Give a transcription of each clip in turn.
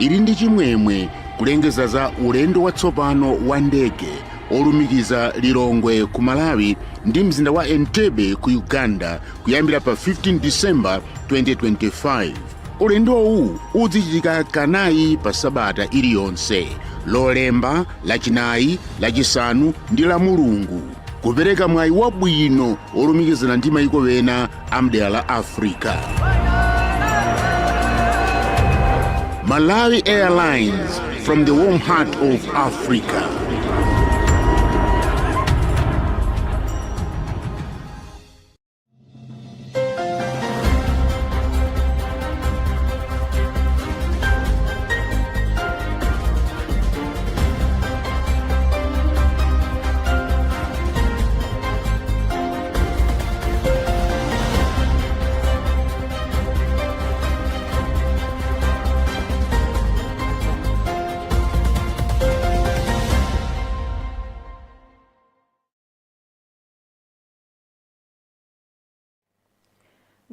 ili ndi chimwemwe kulengeza za ulendo watsopano wa ndege olumikiza Lilongwe ku Malawi ndi mzinda wa Entebbe ku Uganda kuyambira pa 15 December 2025. Ulendowu uzichitika kanayi pa sabata iliyonse, Lolemba, Lachinayi, Lachisanu ndi la Mulungu, kupereka mwayi wabwino olumikizana ndi mayiko ena amdera la Africa. Malawi Airlines, from the warm heart of Africa.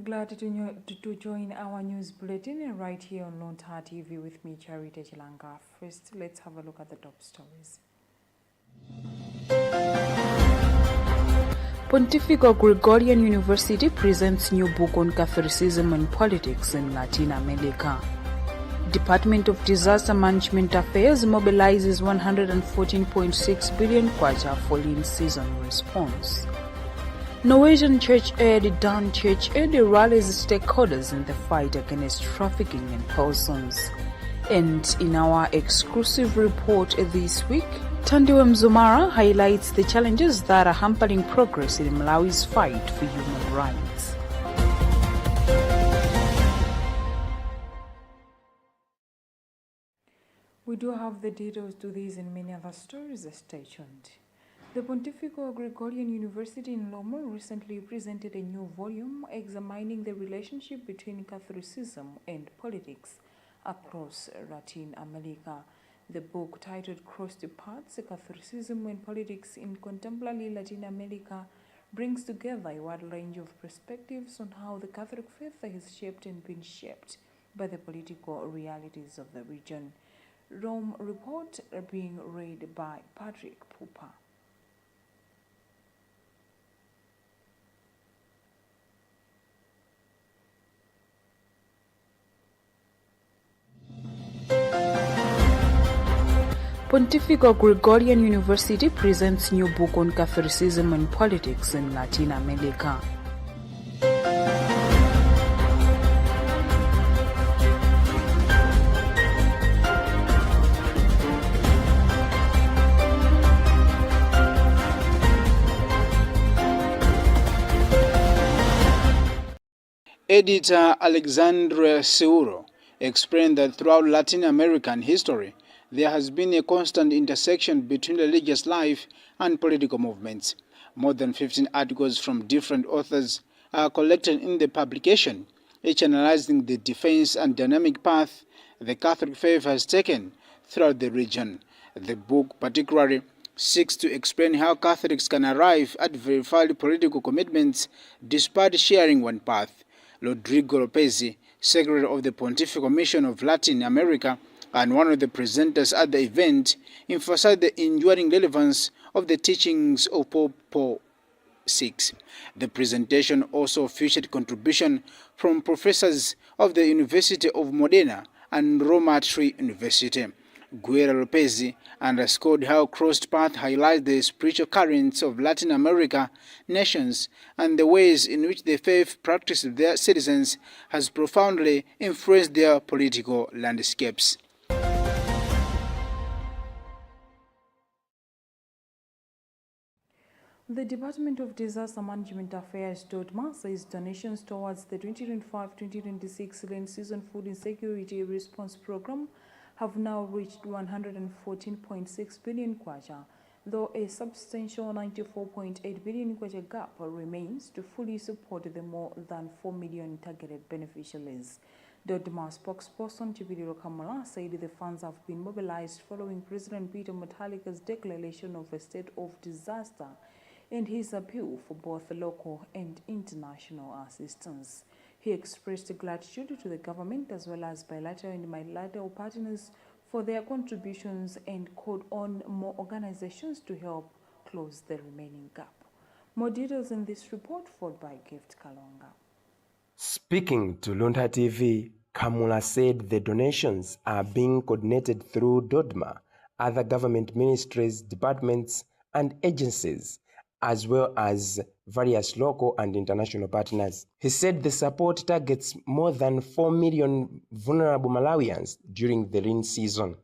Glad to join our news bulletin right here on Luntha TV with me, Charity Chilanga. First, let's have a look at the top stories. Pontifical Gregorian University presents new book on Catholicism and politics in Latin America. Department of Disaster Management Affairs mobilizes 114.6 billion kwacha for in-season response. Norwegian Church Aid Dan Church Aid rallies stakeholders in the fight against trafficking in persons. And in our exclusive report this week, Tandiwe Mzumara highlights the challenges that are hampering progress in Malawi's fight for human rights. We do have the details to these and many other stories. Stay tuned. The Pontifical Gregorian University in Loma recently presented a new volume examining the relationship between Catholicism and politics across Latin America. The book, titled Crossed Paths, Catholicism and Politics in Contemporary Latin America, brings together a wide range of perspectives on how the Catholic faith has shaped and been shaped by the political realities of the region. Rome report being read by Patrick Pupa. Pontifical Gregorian University presents new book on Catholicism and politics in Latin America. Editor Alexandre Seuro explained that throughout Latin American history, there has been a constant intersection between religious life and political movements. More than 15 articles from different authors are collected in the publication, each analyzing the defense and dynamic path the Catholic faith has taken throughout the region. The book particularly seeks to explain how Catholics can arrive at verified political commitments despite sharing one path. Rodrigo Lopez, Secretary of the Pontifical Mission of Latin America and one of the presenters at the event, emphasized the enduring relevance of the teachings of Pope Paul VI. The presentation also featured contribution from professors of the University of Modena and Roma Tri University. Guerra Lopez underscored how Crossed Path highlights the spiritual currents of Latin America nations and the ways in which the faith practiced of their citizens has profoundly influenced their political landscapes. The Department of Disaster Management Affairs (DODMA) says donations towards the 2025-2026 rain season food insecurity response program have now reached 114.6 billion kwacha, though a substantial 94.8 billion kwacha gap remains to fully support the more than 4 million targeted beneficiaries. DODMA spokesperson Chipiriro Kamala said the funds have been mobilized following President Peter Mutharika's declaration of a state of disaster and his appeal for both local and international assistance. He expressed gratitude to the government as well as bilateral and multilateral partners for their contributions and called on more organizations to help close the remaining gap. More details in this report, followed by Gift Kalonga. Speaking to Luntha TV, Kamula said the donations are being coordinated through DODMA, other government ministries, departments, and agencies, as well as various local and international partners. He said the support targets more than 4 million vulnerable Malawians during the rain season.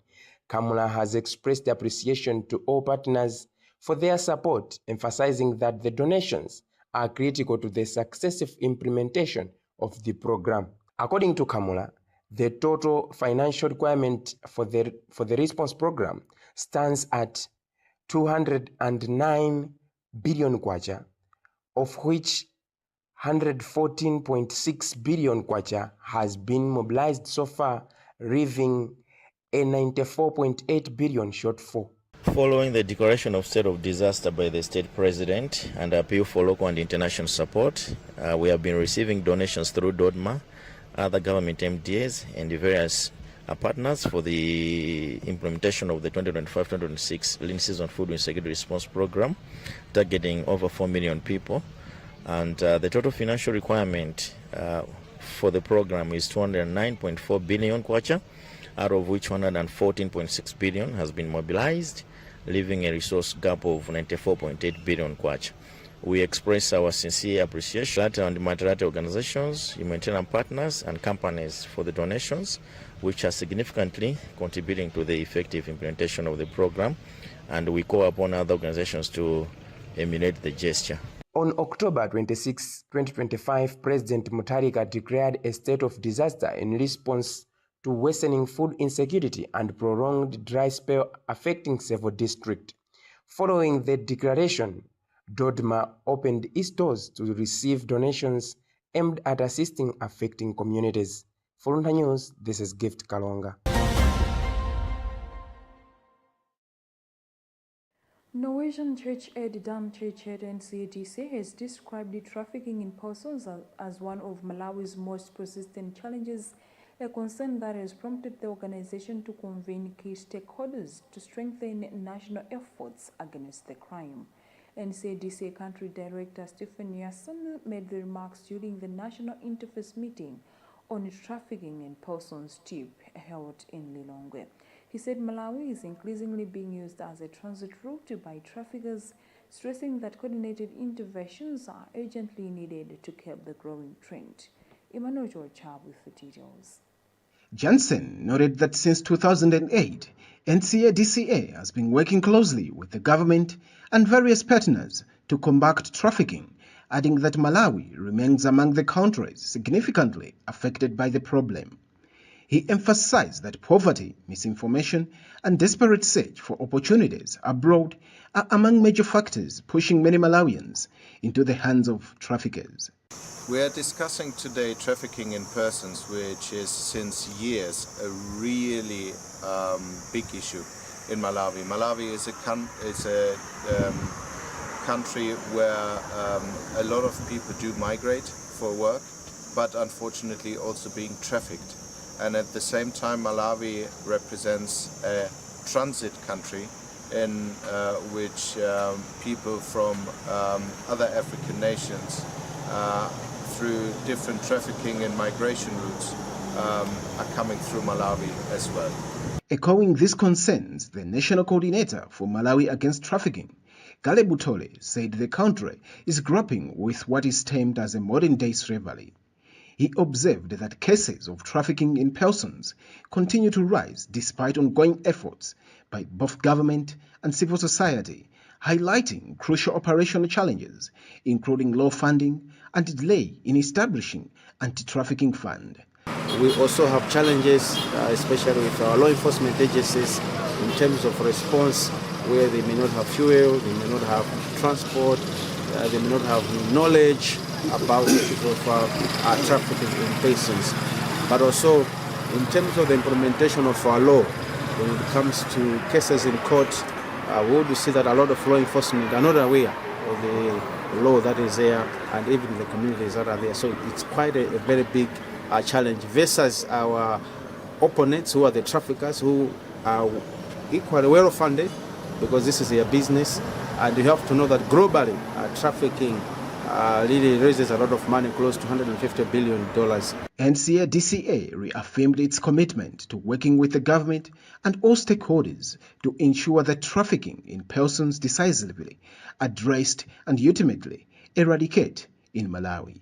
Kamula has expressed appreciation to all partners for their support, emphasizing that the donations are critical to the successful implementation of the program. According to Kamula, the total financial requirement for the response program stands at 209 billion kwacha, of which 114.6 billion kwacha has been mobilized so far, leaving a 94.8 billion shortfall. Following the declaration of state of disaster by the state president and appeal for local and international support, we have been receiving donations through DODMA, other government MDAs, and the various partners for the implementation of the 2025-2026 Lean Season Food Insecurity Response Program, targeting over 4 million people. And the total financial requirement for the program is 209.4 billion kwacha, out of which 114.6 billion has been mobilized, leaving a resource gap of 94.8 billion kwacha. We express our sincere appreciation to the multilateral organizations, humanitarian partners, and companies for the donations, which are significantly contributing to the effective implementation of the program, and we call upon other organizations to emulate the gesture. On October 26, 2025, President Mutharika declared a state of disaster in response to worsening food insecurity and prolonged dry spell affecting several districts. Following the declaration, DODMA opened its doors to receive donations aimed at assisting affecting communities. For Luntha News, this is Gift Kalonga. Norwegian church head Dan Church-head NCADC has described the trafficking in persons as one of Malawi's most persistent challenges, a concern that has prompted the organization to convene key stakeholders to strengthen national efforts against the crime. NCADC Country Director Stephen Yassen made the remarks during the National Interface meeting on trafficking in persons TIP held in Lilongwe. He said Malawi is increasingly being used as a transit route by traffickers, stressing that coordinated interventions are urgently needed to curb the growing trend. Emmanuel Georgia with the details. Jansen noted that since 2008, NCADCA has been working closely with the government and various partners to combat trafficking, adding that Malawi remains among the countries significantly affected by the problem. He emphasized that poverty, misinformation, and desperate search for opportunities abroad are among major factors pushing many Malawians into the hands of traffickers. We are discussing today trafficking in persons, which is since years a really big issue in Malawi. Malawi is a country where a lot of people do migrate for work, but unfortunately also being trafficked. And at the same time, Malawi represents a transit country in which people from other African nations through different trafficking and migration routes are coming through Malawi as well. Echoing these concerns, the National Coordinator for Malawi Against Trafficking, Gale Butole, said the country is grappling with what is termed as a modern-day slavery. He observed that cases of trafficking in persons continue to rise despite ongoing efforts by both government and civil society, highlighting crucial operational challenges, including low funding and delay in establishing anti-trafficking fund. We also have challenges, especially with our law enforcement agencies, in terms of response, where they may not have fuel, they may not have transport, they may not have knowledge about issues of trafficking in persons. But also, in terms of the implementation of our law, when it comes to cases in court, we would see that a lot of law enforcement are not aware the law that is there and even the communities that are there. So it's quite a very big challenge versus our opponents who are the traffickers, who are equally well funded because this is their business. And you have to know that globally trafficking really raises a lot of money, close to $150 billion. NCA-DCA reaffirmed its commitment to working with the government and all stakeholders to ensure that trafficking in persons decisively addressed and ultimately eradicate in Malawi.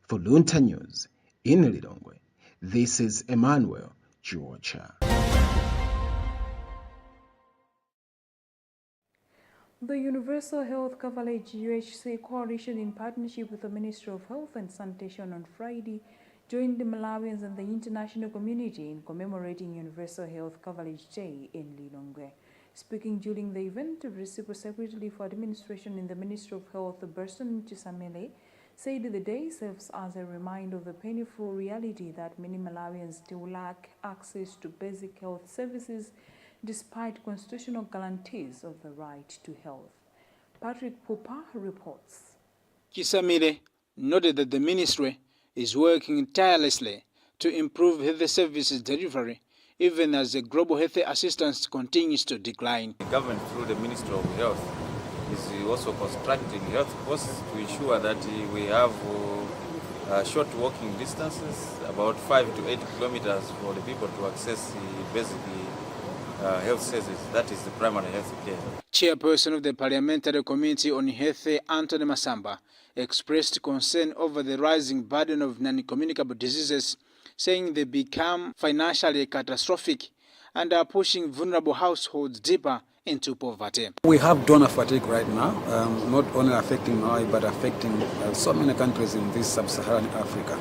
For Luntha News, in Lilongwe, this is Emmanuel Georgia. The Universal Health Coverage UHC Coalition, in partnership with the Ministry of Health and Sanitation, on Friday joined the Malawians and the international community in commemorating Universal Health Coverage Day in Lilongwe. Speaking during the event, the Principal Secretary for Administration in the Ministry of Health, Berson Chisamele, said the day serves as a reminder of the painful reality that many Malawians still lack access to basic health services despite constitutional guarantees of the right to health. Patrick Pupa reports. Chisamele noted that the ministry is working tirelessly to improve health services delivery, even as the global health assistance continues to decline. The government, through the Ministry of Health, is also constructing health posts to ensure that we have short walking distances, about 5 to 8 kilometers, for the people to access basic health services. That is the primary health care. Chairperson of the Parliamentary Committee on Health, Anthony Masamba, expressed concern over the rising burden of non-communicable diseases, saying they become financially catastrophic and are pushing vulnerable households deeper into poverty. We have donor fatigue right now, not only affecting Malawi but affecting so many countries in this sub-Saharan Africa.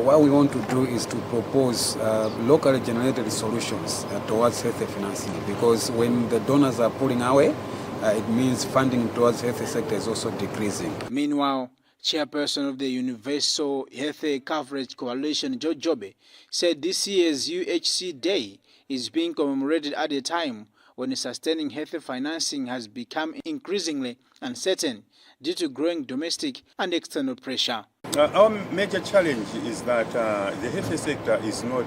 What we want to do is to propose locally generated solutions towards health financing, because when the donors are pulling away, it means funding towards health sector is also decreasing. Meanwhile, Chairperson of the Universal Health Coverage Coalition, George Jobe, said this year's UHC Day is being commemorated at a time when sustaining health financing has become increasingly uncertain due to growing domestic and external pressure. Our major challenge is that the health sector is not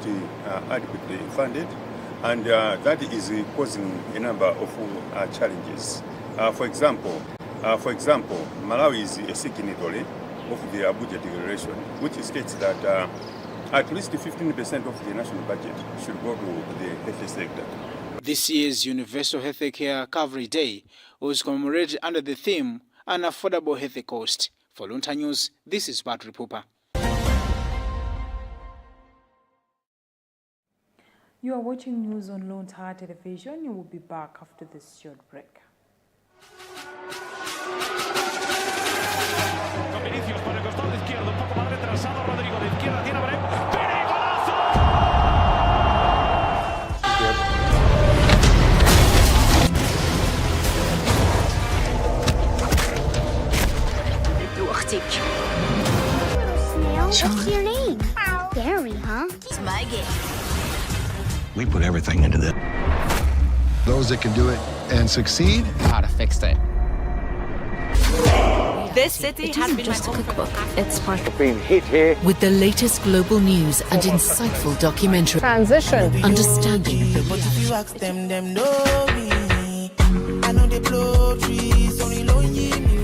adequately funded, and that is causing a number of challenges. For example, Malawi is a signatory of the Abuja Declaration, which states that at least 15% of the national budget should go to the health sector. This year's Universal Health Care Coverage Day was commemorated under the theme An Affordable Health Cost. For Luntha News, this is Patrick Pupa. You are watching news on Luntha Television. You will be back after this short break. Vinicius por el costado izquierdo, un poco más retrasado, Rodrigo de izquierda, tiene Brem. What's your name? Gary, huh? It's my game. We put everything into this. Those that can do it and succeed, how to fix it. This city has been just a cookbook. It's part of being hit here with the latest global news and insightful documentary. Transition. Understanding. But if you ask them know me. I know they blow trees, only lonely me.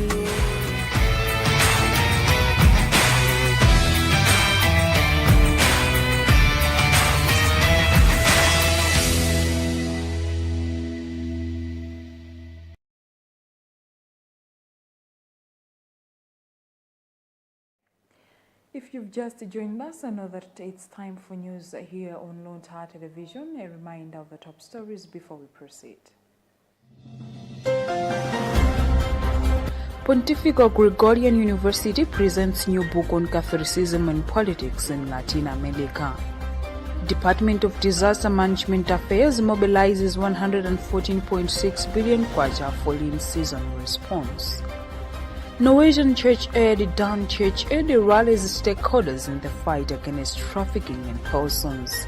If you've just joined us, I know that it's time for news here on Luntha Television. A reminder of the top stories before we proceed. Pontifical Gregorian University presents new book on Catholicism and politics in Latin America. Department of Disaster Management Affairs mobilizes 114.6 billion kwacha for lean season response. Norwegian Church Aid Down Church Aid rallies stakeholders in the fight against trafficking in persons.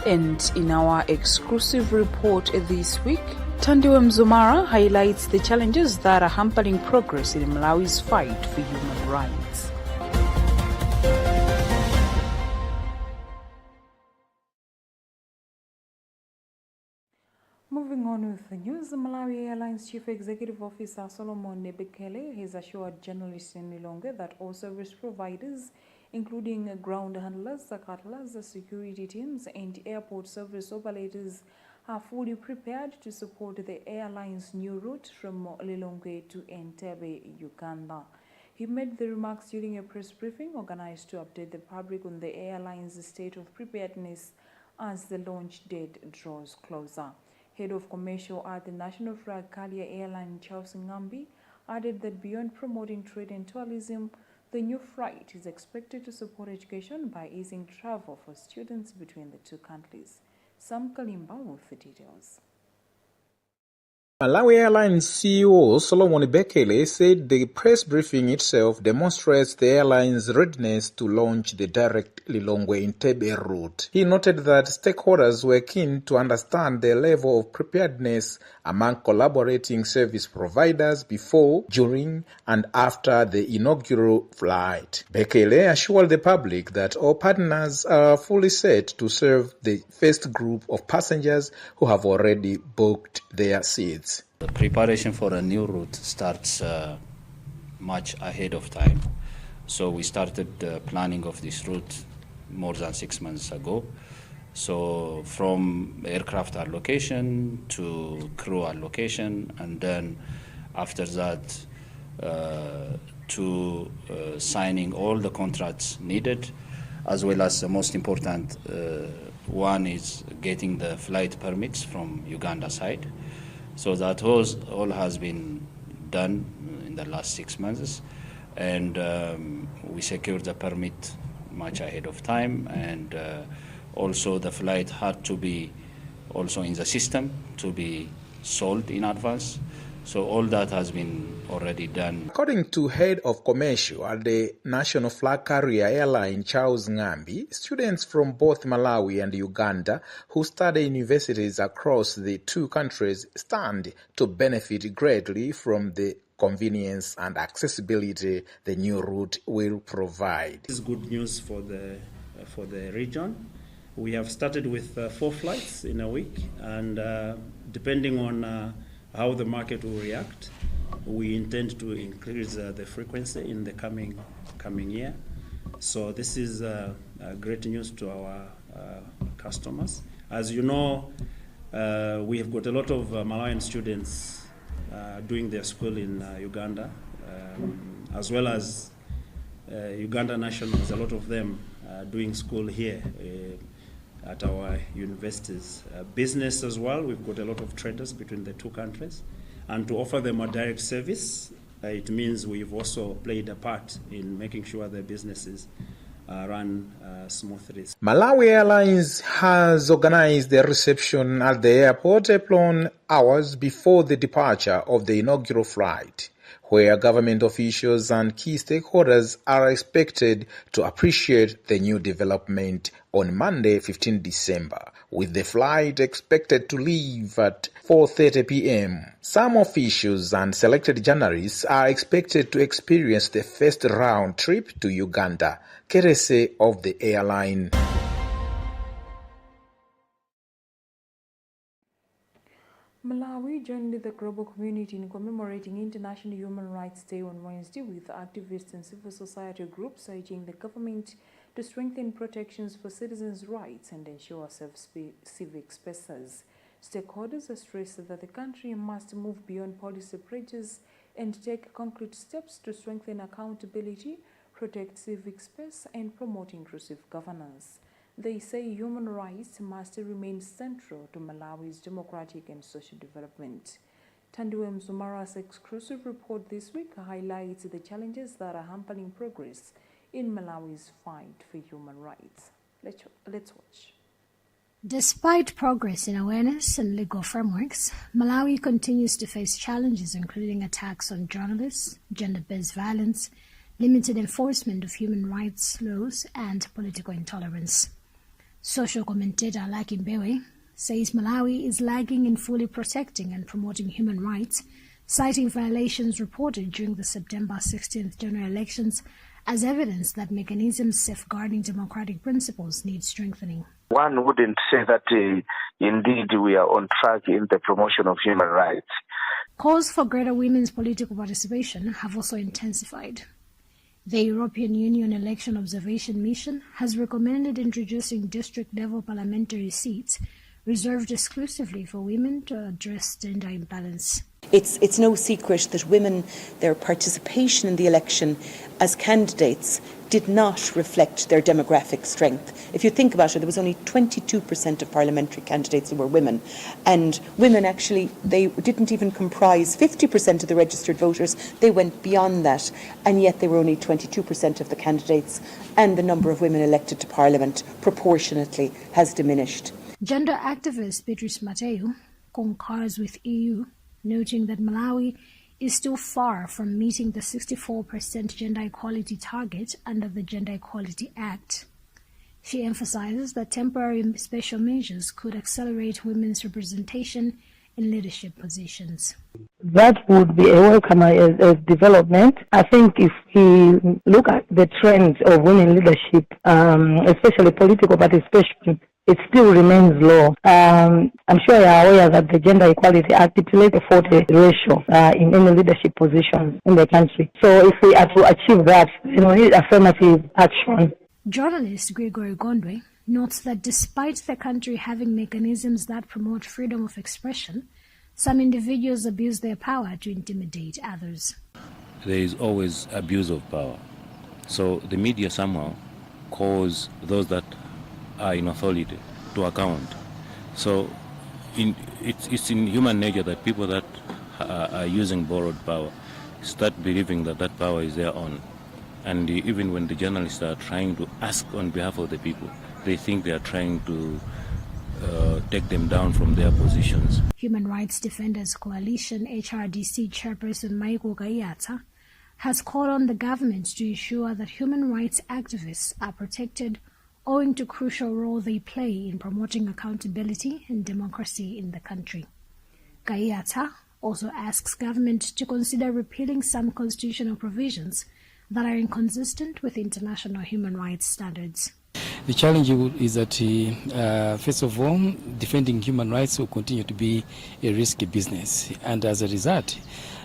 And in our exclusive report this week, Tandiwe Mzumara highlights the challenges that are hampering progress in Malawi's fight for human rights. Moving on with the news, the Malawi Airlines Chief Executive Officer Solomon Nebekele has assured journalists in Lilongwe that all service providers, including ground handlers, cutlers, security teams, and airport service operators, are fully prepared to support the airline's new route from Lilongwe to Entebbe, Uganda. He made the remarks during a press briefing organized to update the public on the airline's state of preparedness as the launch date draws closer. Head of Commercial at the National Flag Carrier Airline, Charles Ngambi, added that beyond promoting trade and tourism, the new flight is expected to support education by easing travel for students between the two countries. Sam Kalimba with the details. Malawi Airlines CEO Solomon Bekele said the press briefing itself demonstrates the airline's readiness to launch the direct Lilongwe-Entebbe route. He noted that stakeholders were keen to understand the level of preparedness among collaborating service providers before, during, and after the inaugural flight. Bekele assured the public that all partners are fully set to serve the first group of passengers who have already booked their seats. The preparation for a new route starts much ahead of time. So we started the planning of this route more than 6 months ago. So from aircraft allocation to crew allocation, and then after that to signing all the contracts needed, as well as the most important one is getting the flight permits from Uganda side. So that all has been done in the last 6 months, and we secured the permit much ahead of time, and also the flight had to be also in the system to be sold in advance. So all that has been already done. According to head of commercial at the National Flag Carrier Airline, Charles Ngambi, students from both Malawi and Uganda who study universities across the two countries stand to benefit greatly from the convenience and accessibility the new route will provide. This is good news for the region. We have started with 4 flights in a week, and depending on how the market will react, we intend to increase the frequency in the coming year. So this is great news to our customers. As you know, we have got a lot of Malawian students doing their school in Uganda, as well as Uganda nationals, a lot of them doing school here at our universities. Business as well, we've got a lot of traders between the two countries. And to offer them a direct service, it means we've also played a part in making sure their businesses run smoothly. Malawi Airlines has organized the reception at the airport upon hours before the departure of the inaugural flight, where government officials and key stakeholders are expected to appreciate the new development on Monday, 15 December, with the flight expected to leave at 4:30 p.m. Some officials and selected journalists are expected to experience the first round trip to Uganda, courtesy of the airline. Malawi joined the global community in commemorating International Human Rights Day on Wednesday, with activists and civil society groups urging the government to strengthen protections for citizens' rights and ensure safe civic spaces. Stakeholders have stressed that the country must move beyond policy bridges and take concrete steps to strengthen accountability, protect civic space, and promote inclusive governance. They say human rights must remain central to Malawi's democratic and social development. Tandiwe Mzumara's exclusive report this week highlights the challenges that are hampering progress in Malawi's fight for human rights. Let's watch. Despite progress in awareness and legal frameworks, Malawi continues to face challenges including attacks on journalists, gender-based violence, limited enforcement of human rights laws, and political intolerance. Social commentator Laki Mbewe says Malawi is lagging in fully protecting and promoting human rights, citing violations reported during the September 16th general elections as evidence that mechanisms safeguarding democratic principles need strengthening. One wouldn't say that indeed we are on track in the promotion of human rights. Calls for greater women's political participation have also intensified. The European Union Election Observation Mission has recommended introducing district-level parliamentary seats reserved exclusively for women to address gender imbalance. It's no secret that women, their participation in the election as candidates did not reflect their demographic strength. If you think about it, there was only 22% of parliamentary candidates who were women, and women actually, they didn't even comprise 50% of the registered voters. They went beyond that, and yet they were only 22% of the candidates, and the number of women elected to parliament proportionately has diminished. Gender activist Beatrice Mateu concurs with EU, noting that Malawi is still far from meeting the 64% gender equality target under the Gender Equality Act. She emphasizes that temporary special measures could accelerate women's representation in leadership positions. That would be a welcome as development. I think if we look at the trends of women leadership, especially political participation, it still remains low. I'm sure you are aware that the Gender Equality Act stipulates a 40 ratio in any leadership position in the country. So if we are to achieve that, we need affirmative action. Journalist Gregory Gondwe notes that despite the country having mechanisms that promote freedom of expression, some individuals abuse their power to intimidate others. There is always abuse of power. So the media somehow calls those that are in authority to account. So it's in human nature that people that are using borrowed power start believing that that power is their own. And even when the journalists are trying to ask on behalf of the people, they think they are trying to take them down from their positions. Human Rights Defenders Coalition HRDC chairperson Michael Gaiata has called on the government to ensure that human rights activists are protected owing to crucial role they play in promoting accountability and democracy in the country. Gaiata also asks government to consider repealing some constitutional provisions that are inconsistent with international human rights standards. The challenge is that, first of all, defending human rights will continue to be a risky business. And as a result,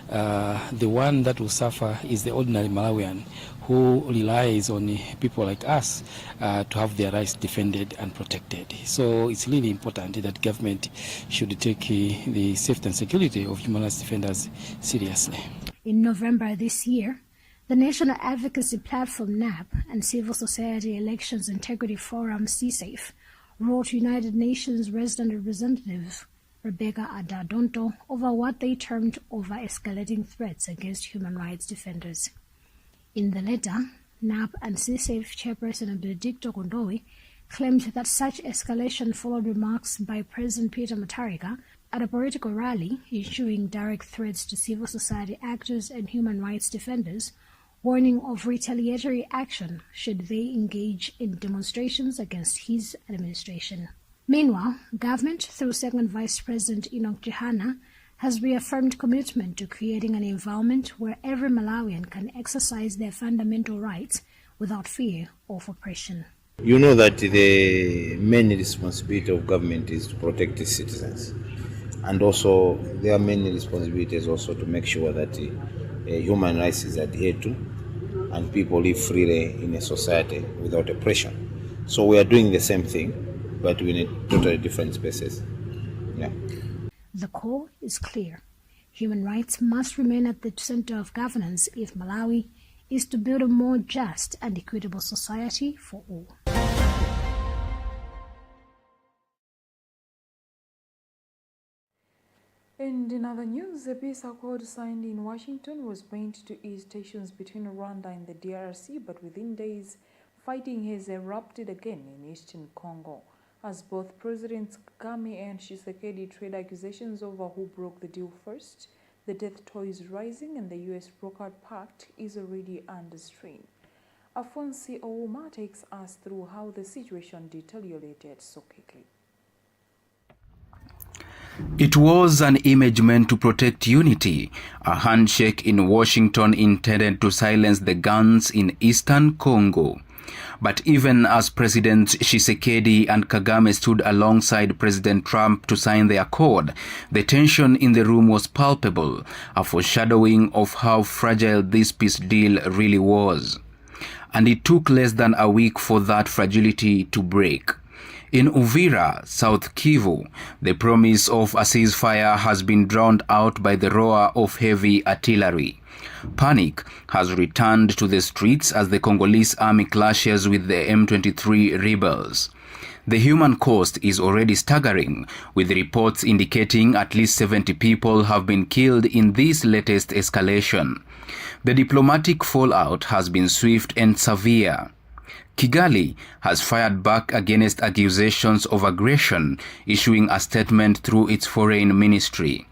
the one that will suffer is the ordinary Malawian who relies on people like us to have their rights defended and protected. So it's really important that government should take the safety and security of human rights defenders seriously. In November this year, the National Advocacy Platform NAP and Civil Society Elections Integrity Forum CSAFE wrote United Nations Resident Representative Rebecca Adadonto over what they termed over-escalating threats against human rights defenders. In the letter, NAP and CSAFE chairperson Benedicto Kondowe claimed that such escalation followed remarks by President Peter Mutharika at a political rally issuing direct threats to civil society actors and human rights defenders, warning of retaliatory action should they engage in demonstrations against his administration. Meanwhile, government, through Second Vice President Enoch Chihana, has reaffirmed commitment to creating an environment where every Malawian can exercise their fundamental rights without fear of oppression. You know that the main responsibility of government is to protect its citizens. And also, their main responsibility is also to make sure that human rights is adhered to and people live freely in a society without oppression. So we are doing the same thing, but we need totally different spaces. Yeah. The call is clear. Human rights must remain at the center of governance if Malawi is to build a more just and equitable society for all. And in other news, a peace accord signed in Washington was meant to ease tensions between Rwanda and the DRC, but within days, fighting has erupted again in eastern Congo, as both Presidents Kagame and Tshisekedi trade accusations over who broke the deal first. The death toll is rising and the US-brokered pact is already under strain. Afonso Ouma takes us through how the situation deteriorated so quickly. It was an image meant to protect unity, a handshake in Washington intended to silence the guns in eastern Congo. But even as Presidents Tshisekedi and Kagame stood alongside President Trump to sign the accord, the tension in the room was palpable, a foreshadowing of how fragile this peace deal really was. And it took less than a week for that fragility to break. In Uvira, South Kivu, the promise of a ceasefire has been drowned out by the roar of heavy artillery. Panic has returned to the streets as the Congolese army clashes with the M23 rebels. The human cost is already staggering, with reports indicating at least 70 people have been killed in this latest escalation. The diplomatic fallout has been swift and severe. Kigali has fired back against accusations of aggression, issuing a statement through its foreign ministry.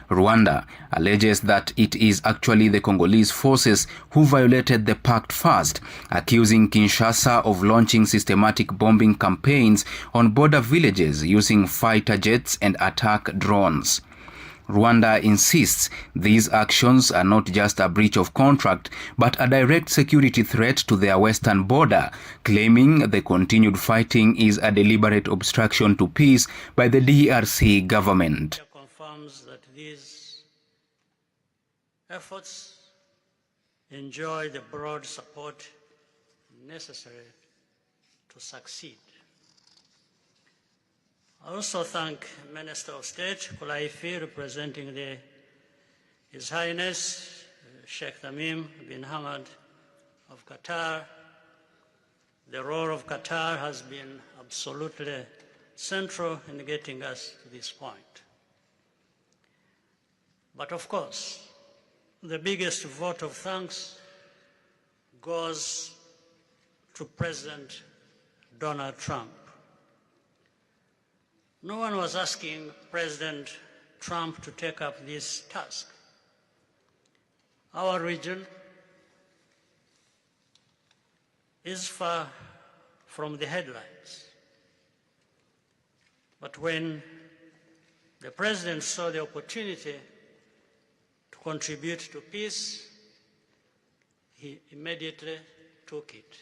Rwanda alleges that it is actually the Congolese forces who violated the pact first, accusing Kinshasa of launching systematic bombing campaigns on border villages using fighter jets and attack drones. Rwanda insists these actions are not just a breach of contract, but a direct security threat to their western border, claiming the continued fighting is a deliberate obstruction to peace by the DRC government. It confirms that these efforts enjoy the broad support necessary to succeed. I also thank Minister of State Kulaifi, representing His Highness Sheikh Tamim bin Hamad of Qatar. The role of Qatar has been absolutely central in getting us to this point. But of course, the biggest vote of thanks goes to President Donald Trump. No one was asking President Trump to take up this task. Our region is far from the headlines. But when the President saw the opportunity to contribute to peace, he immediately took it.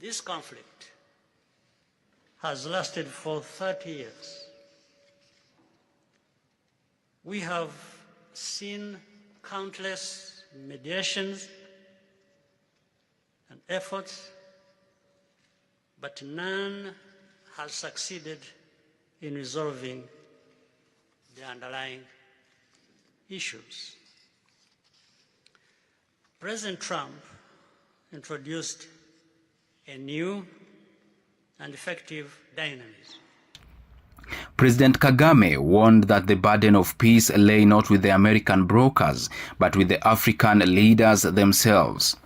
This conflict has lasted for 30 years. We have seen countless mediations and efforts, but none has succeeded in resolving the underlying issues. President Trump introduced a new and effective dynamism. President Kagame warned that the burden of peace lay not with the American brokers, but with the African leaders themselves.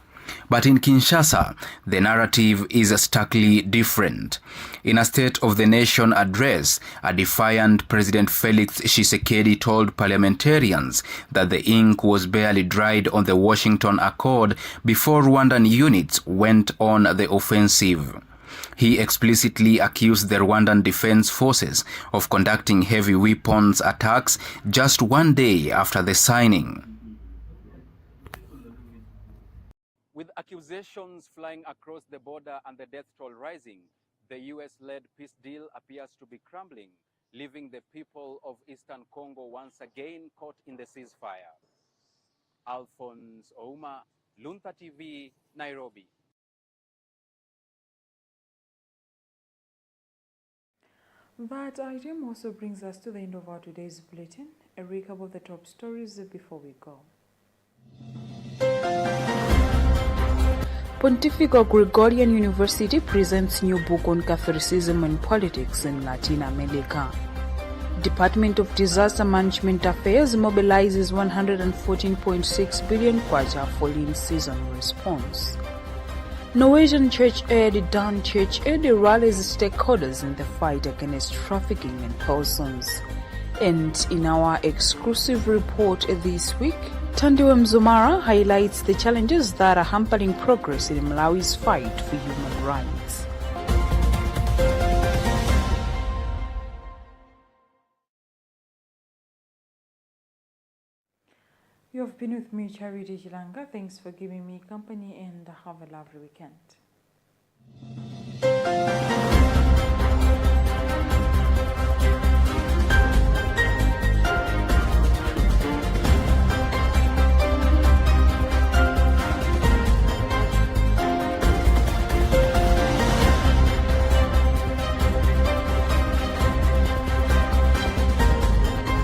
But in Kinshasa, the narrative is starkly different. In a State of the Nation address, a defiant President Felix Tshisekedi told parliamentarians that the ink was barely dried on the Washington Accord before Rwandan units went on the offensive. He explicitly accused the Rwandan Defense Forces of conducting heavy weapons attacks just one day after the signing. With accusations flying across the border and the death toll rising, the US-led peace deal appears to be crumbling, leaving the people of Eastern Congo once again caught in the ceasefire. Alphonse Ouma, Luntha TV, Nairobi. That item also brings us to the end of our today's bulletin. A recap of the top stories before we go. Pontifical Gregorian University presents new book on Catholicism and politics in Latin America. Department of Disaster Management Affairs mobilizes 114.6 billion kwacha for in-season response. Norwegian Church Aid Dan Church Aid rallies stakeholders in the fight against trafficking in persons. And in our exclusive report this week, Tandiwe Mzumara highlights the challenges that are hampering progress in Malawi's fight for human rights. You have been with me, Charity Chilanga. Thanks for giving me company and have a lovely weekend.